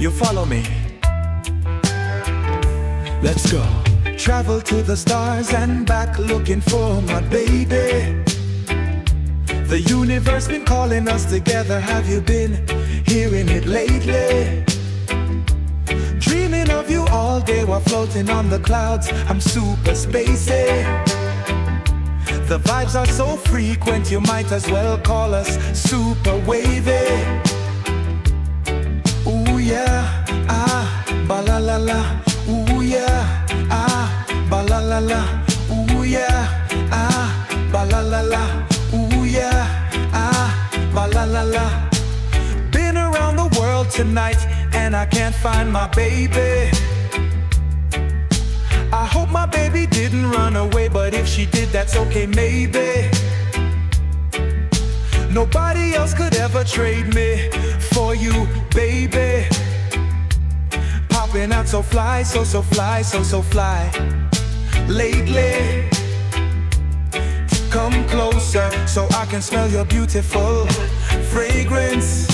You follow me? Let's go. Travel to the stars and back looking for my baby. The universe been calling us together. Have you been hearing it lately? Dreaming of you all day while floating on the clouds. I'm super spacey. The vibes are so frequent, you might as well call us super wavy. Ooh yeah, ah, ba la la la. Ooh yeah, ah, ba la la la. Ooh yeah, ah, ba la la la. Ooh yeah, ah, ba la la la. Been around the world tonight and I can't find my baby. I hope my baby didn't run away, but if she did, that's okay, maybe. Nobody else could ever trade me for you, baby. Popping out so fly, so fly, so fly. Lately, come closer so I can smell your beautiful fragrance.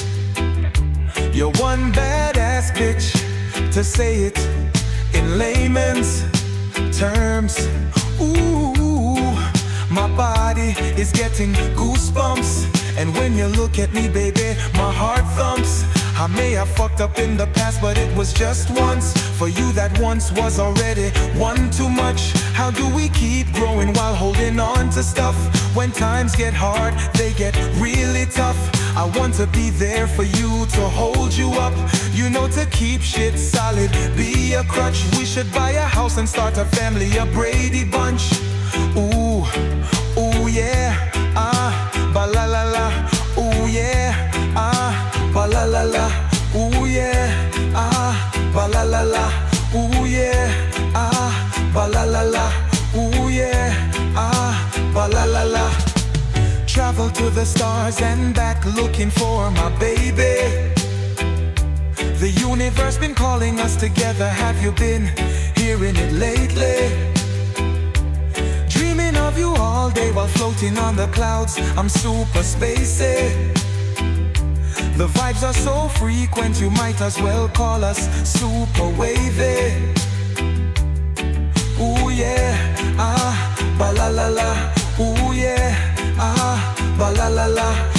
You're one badass bitch, to say it in layman's terms. Ooh, my body is getting goosebumps, and when you look at me, baby, my heart thumps. I may have fucked up in the past, but it was just once. For you, that once was already one too much. How do we keep growing while holding on to stuff? When times get hard, they get really tough. I want to be there for you, to hold you up. You know, to keep shit solid, be a crutch. We should buy a house and start a family, a Brady Bunch. Ooh, ooh yeah, ah, ba la la la. Ooh yeah, ah, ba la la la. Ooh yeah, ah, ba la la la. Ooh yeah, ah, ba la la la. Ooh yeah, ah, ba la la la. Travel to the stars and back looking for my baby. The universe been calling us together. Have you been hearing it lately? Dreaming of you all day while floating on the clouds. I'm super spacey. The vibes are so frequent, you might as well call us super wavy. Ooh yeah, ah, ba la la la. Ooh yeah, ah, ba la la la.